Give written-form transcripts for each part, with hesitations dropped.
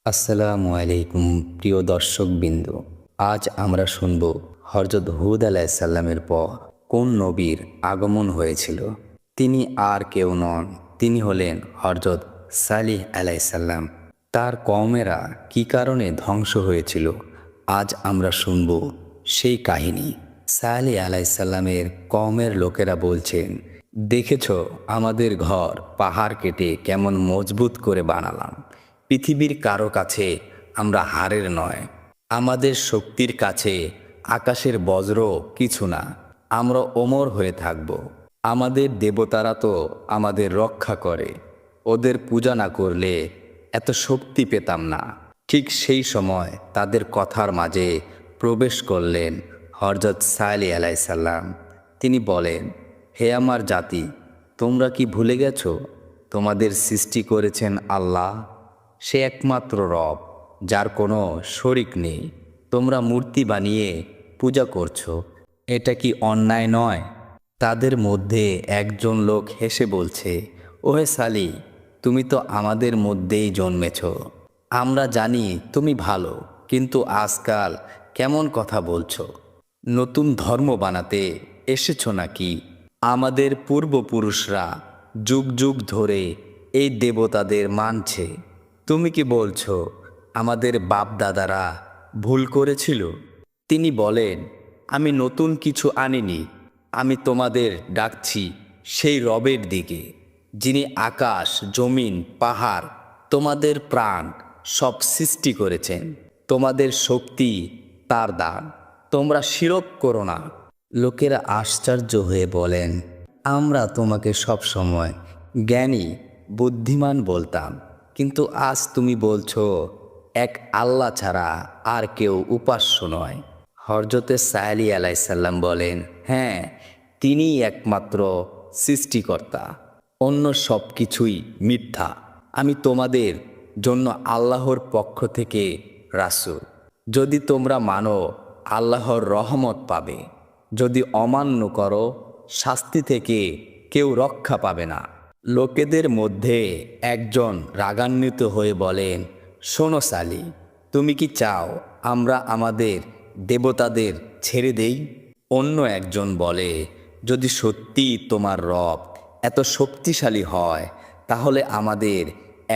আসসালামু আলাইকুম প্রিয় দর্শকবৃন্দ। আজ আমরা শুনব হযরত হুদ আলাইহিসসালামের পর কোন নবীর আগমন হয়েছিল। তিনি আর কেউ নন, তিনি হলেন হযরত সালিহ আলাইহিসসালাম। তার কওমেরা কী কারণে ধ্বংস হয়েছিল, আজ আমরা শুনব সেই কাহিনী। সালিহ আলাইহিসসালামের কওমের লোকেরা বলছেন, দেখেছ আমাদের ঘর পাহাড় কেটে কেমন মজবুত করে বানালাম। পৃথিবীর কারো কাছে আমরা হারের নয়, আমাদের শক্তির কাছে আকাশের বজ্র কিছু না। আমরা অমর হয়ে থাকব। আমাদের দেবতারা তো আমাদের রক্ষা করে, ওদের পূজা না করলে এত শক্তি পেতাম না। ঠিক সেই সময় তাদের কথার মাঝে প্রবেশ করলেন হযরত সালিহ আলাইহিসসালাম। তিনি বলেন, হে আমার জাতি, তোমরা কি ভুলে গেছো তোমাদের সৃষ্টি করেছেন আল্লাহ? সে একমাত্র রব, যার কোনো শরিক নেই। তোমরা মূর্তি বানিয়ে পূজা করছো, এটা কি অন্যায় নয়? তাদের মধ্যে একজন লোক হেসে বলছে, ওহে সালি, তুমি তো আমাদের মধ্যেই জন্মেছ। আমরা জানি তুমি ভালো, কিন্তু আজকাল কেমন কথা বলছো? নতুন ধর্ম বানাতে এসেছো নাকি? আমাদের পূর্বপুরুষরা যুগ যুগ ধরে এই দেবতাদের মানছে। তুমি কি বলছো আমাদের বাপদাদারা ভুল করেছিল? তিনি বলেন, আমি নতুন কিছু আনিনি, আমি তোমাদের ডাকছি সেই রবের দিকে, যিনি আকাশ, জমিন, পাহাড়, তোমাদের প্রাণ সব সৃষ্টি করেছেন। তোমাদের শক্তি তার দান, তোমরা শিরক করো না। লোকেরা আশ্চর্য হয়ে বলেন, আমরা তোমাকে সব সময় জ্ঞানী, বুদ্ধিমান বলতাম, কিন্তু আজ তুমি বলছো এক আল্লাহ ছাড়া আর কেউ উপাস্য নয়। হযরতে সালিহ আলাইহিসসালাম বলেন, হ্যাঁ, তিনিই একমাত্র সৃষ্টিকর্তা, অন্য সব কিছুই মিথ্যা। আমি তোমাদের জন্য আল্লাহর পক্ষ থেকে রাসূল। যদি তোমরা মানো, আল্লাহর রহমত পাবে, যদি অমান্য করো, শাস্তি থেকে কেউ রক্ষা পাবে না। লোকেদের মধ্যে একজন রাগান্বিত হয়ে বলেন, শোনো সালি, তুমি কি চাও আমরা আমাদের দেবতাদের ছেড়ে দেই? অন্য একজন বলে, যদি সত্যি তোমার রব এত শক্তিশালী হয়, তাহলে আমাদের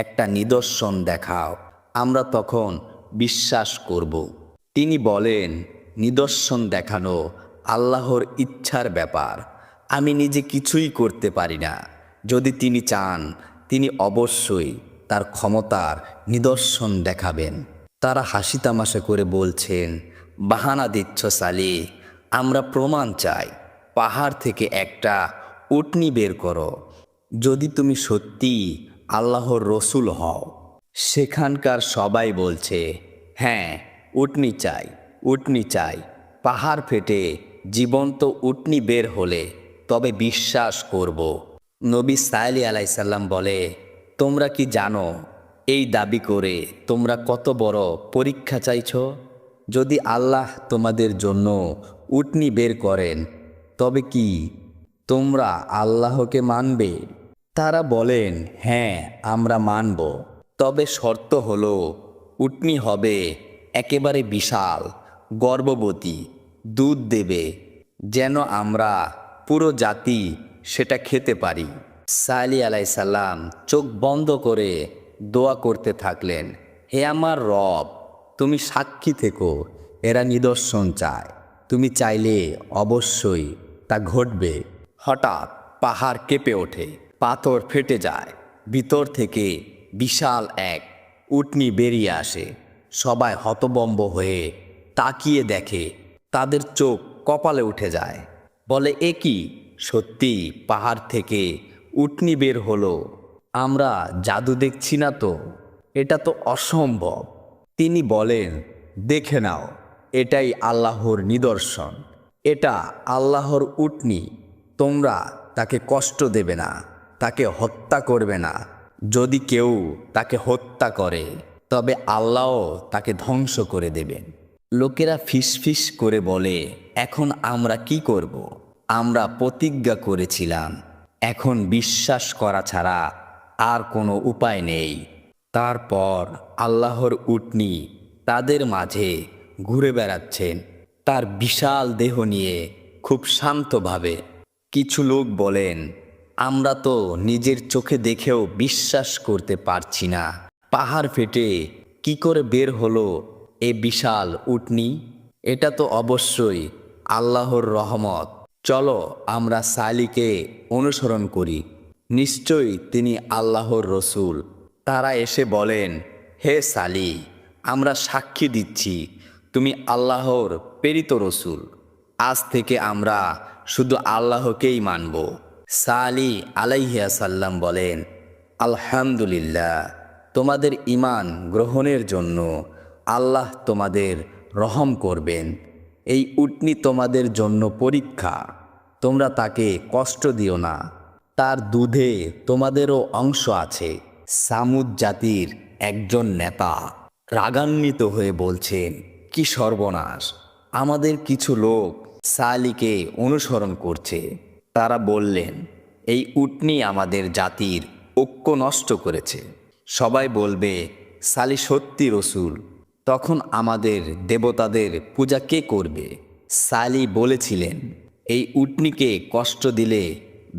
একটা নিদর্শন দেখাও, আমরা তখন বিশ্বাস করব। তিনি বলেন, নিদর্শন দেখানো আল্লাহর ইচ্ছার ব্যাপার, আমি নিজে কিছুই করতে পারি না। যদি তিনি চান, তিনি অবশ্যই তার ক্ষমতার নিদর্শন দেখাবেন। তারা হাসি তামাশা করে বলছেন, বাহানা দিচ্ছ সালি, আমরা প্রমাণ চাই। পাহাড় থেকে একটা উটনি বের করো, যদি তুমি সত্যি আল্লাহর রসুল হও। সেখানকার সবাই বলছে, হ্যাঁ, উটনি চাই, উটনি চাই। পাহাড় ফেটে জীবন্ত উটনি বের হলে তবে বিশ্বাস করব। নবী সালিহ আলাইহিসসালাম বলে, তোমরা কি জানো এই দাবি করে তোমরা কত বড় পরীক্ষা চাইছো? যদি আল্লাহ তোমাদের জন্য উটনি বের করেন, তবে কি তোমরা আল্লাহকে মানবে? তারা বলেন, হ্যাঁ, আমরা মানব, তবে শর্ত হলো উটনি হবে একেবারে বিশাল, গর্ভবতী, দুধ দেবে, যেন আমরা পুরো জাতি সেটা খেতে পারি। সালিহ আলাইহিসসালাম চোখ বন্ধ করে দোয়া করতে থাকলেন, হে আমার রব, তুমি সাক্ষী থেকো, এরা নিদর্শন চায়, তুমি চাইলে অবশ্যই তা ঘটবে। হঠাৎ পাহাড় কেঁপে ওঠে, পাথর ফেটে যায়, ভিতর থেকে বিশাল এক উটনি বেরিয়ে আসে। সবাই হতভম্ব হয়ে তাকিয়ে দেখে, তাদের চোখ কপালে উঠে যায়। বলে, এ কি, সত্যি পাহাড় থেকে উটনি বের হলো? আমরা জাদু দেখছি না তো? এটা তো অসম্ভব। তিনি বলেন, দেখে নাও, এটাই আল্লাহর নিদর্শন, এটা আল্লাহর উটনি। তোমরা তাকে কষ্ট দেবে না, তাকে হত্যা করবে না। যদি কেউ তাকে হত্যা করে, তবে আল্লাহও তাকে ধ্বংস করে দেবেন। লোকেরা ফিসফিস করে বলে, এখন আমরা কি করব? আমরা প্রতিজ্ঞা করেছিলাম, এখন বিশ্বাস করা ছাড়া আর কোনো উপায় নেই। তারপর আল্লাহর উটনি তাদের মাঝে ঘুরে বেড়াচ্ছেন তার বিশাল দেহ নিয়ে খুব শান্তভাবে। কিছু লোক বলেন, আমরা তো নিজের চোখে দেখেও বিশ্বাস করতে পারছি না, পাহাড় ফেটে কি করে বের হলো এ বিশাল উটনি? এটা তো অবশ্যই আল্লাহর রহমত। চলো আমরা সালিকে অনুসরণ করি, নিশ্চয়ই তিনি আল্লাহর রসুল। তারা এসে বলেন, হে সালি, আমরা সাক্ষী দিচ্ছি তুমি আল্লাহর প্রেরিত রসুল। আজ থেকে আমরা শুধু আল্লাহকেই মানব। সালি আলাইহিয়াসাল্লাম বলেন, আলহামদুলিল্লাহ, তোমাদের ঈমান গ্রহণের জন্য আল্লাহ তোমাদের রহম করবেন। এই উটনি তোমাদের জন্য পরীক্ষা, তোমরা তাকে কষ্ট দিও না, তার দুধে তোমাদেরও অংশ আছে। সামুদ জাতির একজন নেতা রাগান্বিত হয়ে বলছেন, কি সর্বনাশ, আমাদের কিছু লোক সালিকে অনুসরণ করছে। তারা বললেন, এই উটনি আমাদের জাতির ঐক্য নষ্ট করেছে। সবাই বলবে সালি সত্যি রসুল, তখন আমাদের দেবতাদের পূজা কে করবে? সালি বলেছিলেন, এই উটনিকে কষ্ট দিলে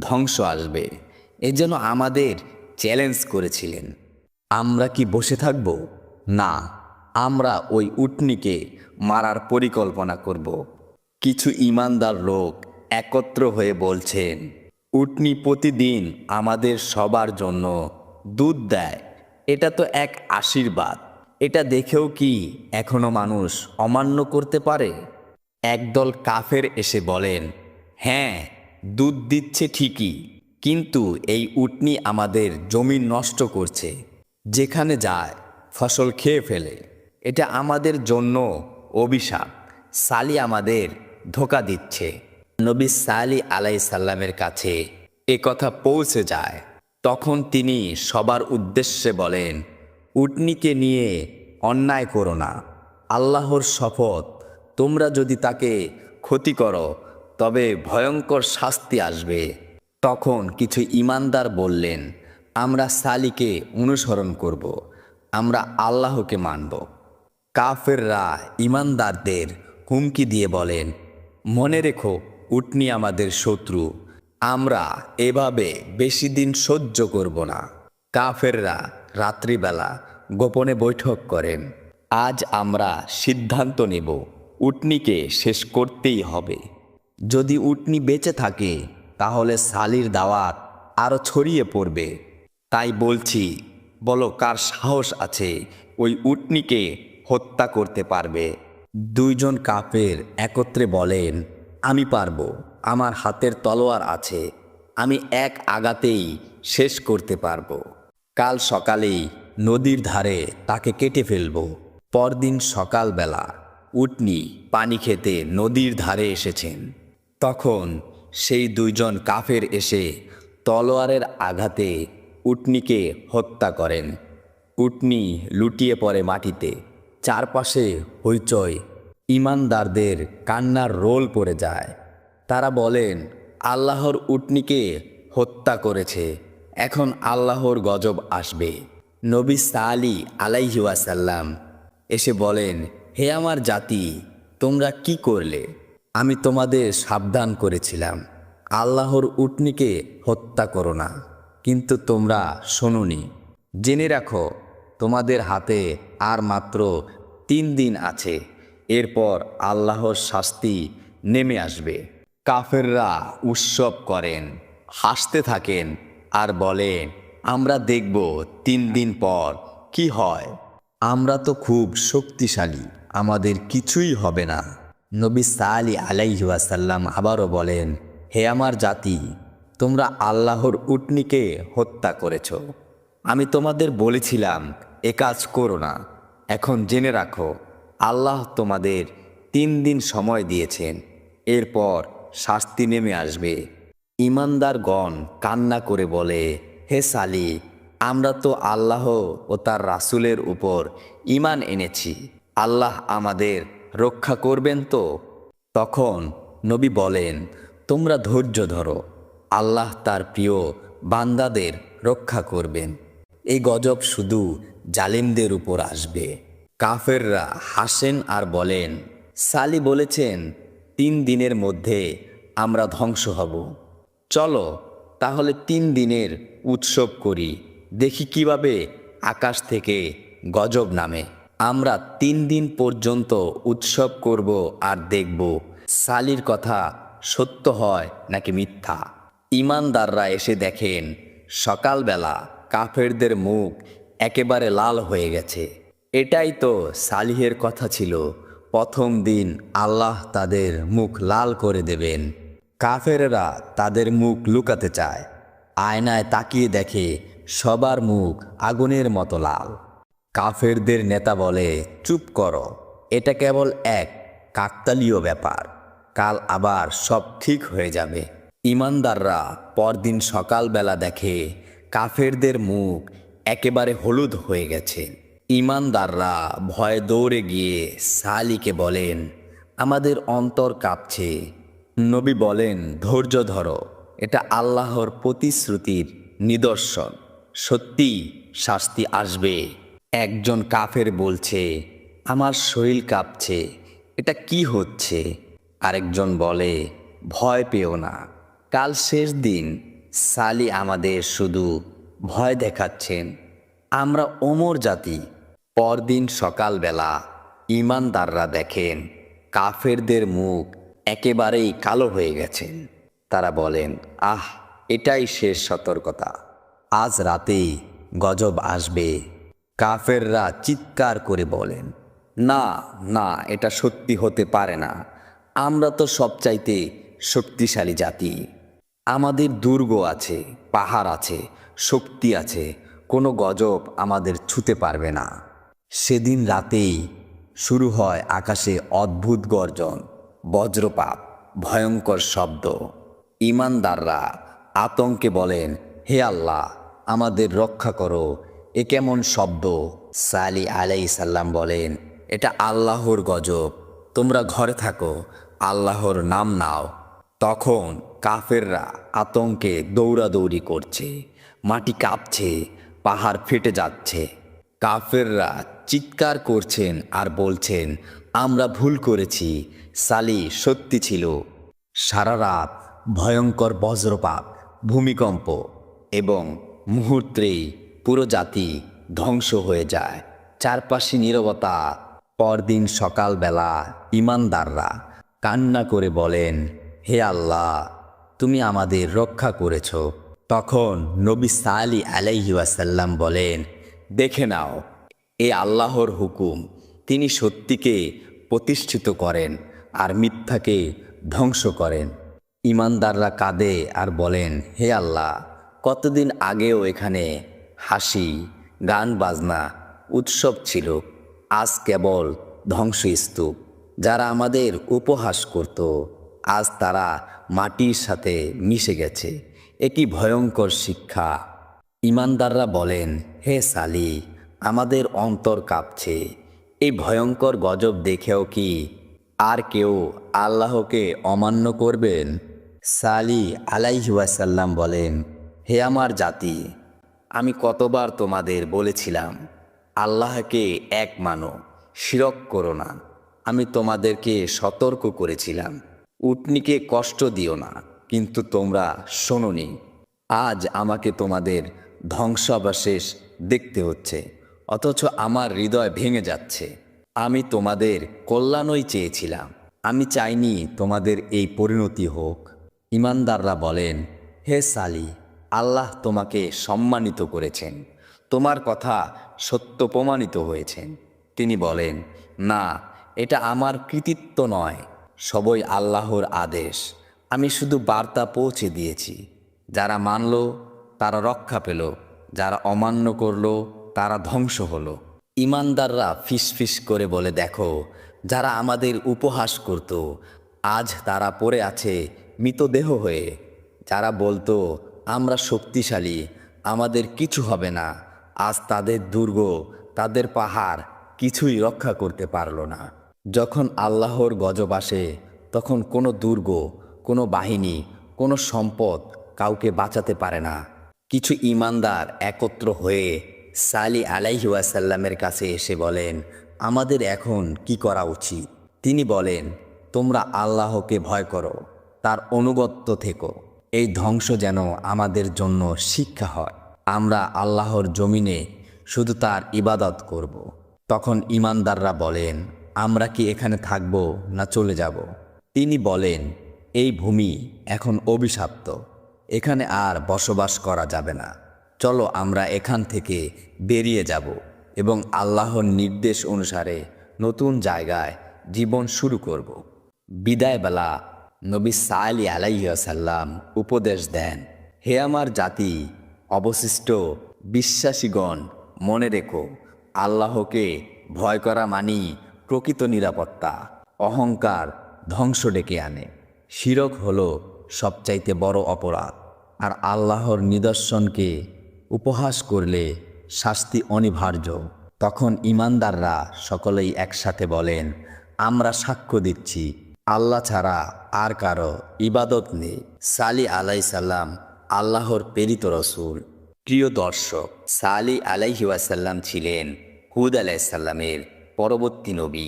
ধ্বংস আসবে, এজন্য আমাদের চ্যালেঞ্জ করেছিলেন। আমরা কি বসে থাকব? না, আমরা ওই উটনিকে মারার পরিকল্পনা করব। কিছু ঈমানদার লোক একত্র হয়ে বলছেন, উটনি প্রতিদিন আমাদের সবার জন্য দুধ দেয়, এটা তো এক আশীর্বাদ। এটা দেখেও কি এখনো মানুষ অমান্য করতে পারে? একদল কাফের এসে বলেন, হ্যাঁ, দুধ দিচ্ছে ঠিকই, কিন্তু এই উটনি আমাদের জমি নষ্ট করছে, যেখানে যায় ফসল খেয়ে ফেলে। এটা আমাদের জন্য অভিশাপ। সালি আমাদের ধোঁকা দিচ্ছে। নবী সালি আলাইসাল্লামের কাছে এ কথা পৌঁছে যায়। তখন তিনি সবার উদ্দেশ্যে বলেন, উটনিকে নিয়ে অন্যায় করো না। আল্লাহর শপথ, তোমরা যদি তাকে ক্ষতি করো তবে ভয়ঙ্কর শাস্তি আসবে। তখন কিছু ঈমানদার বললেন, আমরা সালিকে অনুসরণ করব, আমরা আল্লাহকে মানব। কাফেররা ঈমানদারদের হুমকি দিয়ে বলেন, মনে রেখো, উটনি আমাদের শত্রু, আমরা এভাবে বেশি দিন সহ্য করব না। কাফেররা রাত্রিবেলা গোপনে বৈঠক করেন, আজ আমরা সিদ্ধান্ত নেব উটনিকে শেষ করতেই হবে। যদি উটনি বেঁচে থাকে তাহলে সালির দাওয়াত আরও ছড়িয়ে পড়বে। তাই বলছি, বলো কার সাহস আছে ওই উটনিকে হত্যা করতে পারবে? দুইজন কাফের একত্রে বলেন, আমি পারবো, আমার হাতের তলোয়ার আছে, আমি এক আঘাতেই শেষ করতে পারবো। কাল সকালেই নদীর ধারে তাকে কেটে ফেলবো। পরদিন সকালবেলা উটনি পানি খেতে নদীর ধারে এসেছেন। তখন সেই দুইজন কাফের এসে তলোয়ারের আঘাতে উটনিকে হত্যা করেন। উটনি লুটিয়ে পড়ে মাটিতে। চারপাশে হইচই, ঈমানদারদের কান্নার রোল পড়ে যায়। তারা বলেন, আল্লাহর উটনিকে হত্যা করেছে, এখন আল্লাহর গজব আসবে। নবী সালি আলাইহি ওয়াসাল্লাম এসে বলেন, হে আমার জাতি, তোমরা কি করলে? আমি তোমাদের সাবধান করেছিলাম, আল্লাহর উটনিকে হত্যা করো না, কিন্তু তোমরা শোনোনি। জেনে রাখো, তোমাদের হাতে আর মাত্র 3 দিন আছে, এরপর আল্লাহর শাস্তি নেমে আসবে। কাফেররা উৎসব করেন, হাসতে থাকেন আর বলেন, আমরা দেখব 3 দিন পর কি হয়। আমরা তো খুব শক্তিশালী, আমাদের কিছুই হবে না। নবী সালি আলাইহি ওয়াসাল্লাম আবারও বলেন, হে আমার জাতি, তোমরা আল্লাহর উটনিকে হত্যা করেছ। আমি তোমাদের বলেছিলাম এ কাজ করো না। এখন জেনে রাখো, আল্লাহ তোমাদের 3 দিন সময় দিয়েছেন, এরপর শাস্তি নেমে আসবে। ঈমানদারগণ কান্না করে বলে, হে সালি, আমরা তো আল্লাহ ও তার রাসূলের উপর ঈমান এনেছি, আল্লাহ আমাদের রক্ষা করবেন তো? তখন নবী বলেন, তোমরা ধৈর্য ধরো, আল্লাহ তার প্রিয় বান্দাদের রক্ষা করবেন। এই গজব শুধু জালিমদের উপর আসবে। কাফেররা হাসেন আর বলেন, সালি বলেছেন 3 দিনের মধ্যে আমরা ধ্বংস হব। চলো তাহলে 3 দিনের উৎসব করি, দেখি কিভাবে আকাশ থেকে গজব নামে। আমরা 3 দিন পর্যন্ত উৎসব করব আর দেখব সালির কথা সত্য হয় নাকি মিথ্যা। ইমানদাররা এসে দেখেন সকালবেলা কাফেরদের মুখ একেবারে লাল হয়ে গেছে। এটাই তো সালিহের কথা ছিল, প্রথম দিন আল্লাহ তাদের মুখ লাল করে দেবেন। কাফেররা তাদের মুখ লুকাতে চায়, আয়নায় তাকিয়ে দেখে সবার মুখ আগুনের মতো লাল। কাফেরদের নেতা বলে, চুপ করো, এটা কেবল এক কাকতালীয় ব্যাপার, কাল আবার সব ঠিক হয়ে যাবে। ইমানদাররা পরদিন সকালবেলা দেখে কাফেরদের মুখ একেবারে হলুদ হয়ে গেছে। ইমানদাররা ভয়ে দৌড়ে গিয়ে সালিকে বলেন, আমাদের অন্তর কাঁপছে। নবী বলেন, ধৈর্য ধরো, এটা আল্লাহর প্রতিশ্রুতির নিদর্শন, সত্যি শাস্তি আসবে। একজন কাফের বলছে, আমার শরীর কাঁপছে, এটা কি হচ্ছে? আরেকজন বলে, ভয় পেও না, কাল শেষ দিন, সালি আমাদের শুধু ভয় দেখাচ্ছেন, আমরা ওমর জাতি। পরদিন সকালবেলা ইমানদাররা দেখেন কাফেরদের মুখ একেবারেই কালো হয়ে গেছেন। তারা বলেন, আহ, এটাই শেষ সতর্কতা, আজ রাতেই গজব আসবে। কাফেররা চিৎকার করে বলেন, না না, এটা সত্যি হতে পারে না, আমরা তো সবচাইতে শক্তিশালী জাতি, আমাদের দুর্গ আছে, পাহাড় আছে, শক্তি আছে, কোনো গজব আমাদের ছুঁতে পারবে না। সেদিন রাতেই শুরু হয় আকাশে অদ্ভুত গর্জন, বজ্রপাত, ভয়ঙ্কর শব্দ। ইমানদাররা আতঙ্কে বলেন, হে আল্লাহ, আমাদের রক্ষা করো, এ কেমন শব্দ? সালি আলাইহিস সালাম বলেন, এটা আল্লাহর গজব, তোমরা ঘরে থাকো, আল্লাহর নাম নাও। তখন কাফেররা আতঙ্কে দৌড়াদৌড়ি করছে, মাটি কাঁপছে, পাহাড় ফেটে যাচ্ছে। কাফেররা চিৎকার করছেন আর বলছেন, আমরা ভুল করেছি, সালি সত্যি ছিল। সারা রাত ভয়ঙ্কর বজ্রপাত, ভূমিকম্প এবং মুহূর্তেই পুরো জাতি ধ্বংস হয়ে যায়। চারপাশে নীরবতা। পরদিন সকালবেলা ইমানদাররা কান্না করে বলেন, হে আল্লাহ, তুমি আমাদের রক্ষা করেছ। তখন নবী সালি আলাইহি ওয়াসাল্লাম বলেন, দেখে নাও, এ আল্লাহর হুকুম, তিনি সত্যিকে প্রতিষ্ঠিত করেন আর মিথ্যাকে ধ্বংস করেন। ইমানদাররা কাঁদে আর বলেন, হে আল্লাহ, কতদিন আগেও এখানে হাসি, গান বাজনা, উৎসব ছিল, আজ কেবল ধ্বংসস্তূপ। যারা আমাদের উপহাস করত, আজ তারা মাটির সাথে মিশে গেছে। এ কি ভয়ঙ্কর শিক্ষা! ইমানদাররা বলেন, হে সালি, আমাদের অন্তর কাঁপছে, এই ভয়ঙ্কর গজব দেখেও কি আর কেউ আল্লাহকে অমান্য করবেন? সালি আলাইহি ওয়াসাল্লাম বলেন, হে আমার জাতি, আমি কতবার তোমাদের বলেছিলাম আল্লাহকে এক মানো, শিরক করো না। আমি তোমাদেরকে সতর্ক করেছিলাম, উটনীকে কষ্ট দিও না, কিন্তু তোমরা শোনোনি। আজ আমাকে তোমাদের ধ্বংসাবশেষ দেখতে হচ্ছে, অথচ আমার হৃদয় ভেঙে যাচ্ছে। আমি তোমাদের কল্যাণই চেয়েছিলাম, আমি চাইনি তোমাদের এই পরিণতি হোক। ইমানদাররা বলেন, হে সালি, আল্লাহ তোমাকে সম্মানিত করেছেন, তোমার কথা সত্য প্রমাণিত হয়েছেন। তিনি বলেন, না, এটা আমার কৃতিত্ব নয়, সবই আল্লাহর আদেশ। আমি শুধু বার্তা পৌঁছে দিয়েছি। যারা মানল তারা রক্ষা পেল, যারা অমান্য করল তারা ধ্বংস হলো। ইমানদাররা ফিসফিস করে বলে, দেখো, যারা আমাদের উপহাস করত, আজ তারা পড়ে আছে মৃতদেহ হয়ে। যারা বলতো আমরা শক্তিশালী, আমাদের কিছু হবে না, আজ তাদের দুর্গ, তাদের পাহাড় কিছুই রক্ষা করতে পারল না। যখন আল্লাহর গজব আসে, তখন কোনো দুর্গ, কোনো বাহিনী, কোনো সম্পদ কাউকে বাঁচাতে পারে না। কিছু ইমানদার একত্র হয়ে সালি আলাইহি ওয়াসাল্লামের কাছে এসে বলেন, আমাদের এখন কি করা উচিত? তিনি বলেন, তোমরা আল্লাহকে ভয় করো, তার অনুগত্য থেকো। এই ধ্বংস যেন আমাদের জন্য শিক্ষা হয়। আমরা আল্লাহর জমিনে শুধু তার ইবাদত করব। তখন ঈমানদাররা বলেন, আমরা কি এখানে থাকব না চলে যাব? তিনি বলেন, এই ভূমি এখন অভিশপ্ত, এখানে আর বসবাস করা যাবে না। চলো আমরা এখান থেকে বেরিয়ে যাব এবং আল্লাহর নির্দেশ অনুসারে নতুন জায়গায় জীবন শুরু করব। বিদায়বেলা নবী সাল্লাল্লাহু আলাইহি ওয়াসাল্লাম উপদেশ দেন, হে আমার জাতি, অবশিষ্ট বিশ্বাসীগণ, মনে রেখো, আল্লাহকে ভয় করা মানেই প্রকৃত নিরাপত্তা। অহংকার ধ্বংস ডেকে আনে। শিরক হলো সবচাইতে বড় অপরাধ, আর আল্লাহর নিদর্শনকে উপহাস করলে শাস্তি অনিবার্য। তখন ঈমানদাররা সকলেই একসাথে বলেন, আমরা সাক্ষ্য দিচ্ছি আল্লাহ ছাড়া আর কারো ইবাদত নেই। সালি আলাইহিস সালাম আল্লাহর প্রেরিত রসূল। প্রিয় দর্শক, সালি আলাইহি ওয়াসাল্লাম ছিলেন হুদ আলাইহিস সালামের পরবর্তী নবী।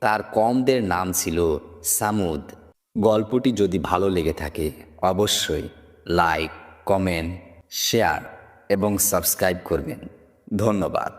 তার কওমদের নাম ছিল সামুদ। গল্পটি যদি ভালো লেগে থাকে অবশ্যই লাইক, কমেন্ট, শেয়ার এবং সাবস্ক্রাইব করবেন। ধন্যবাদ।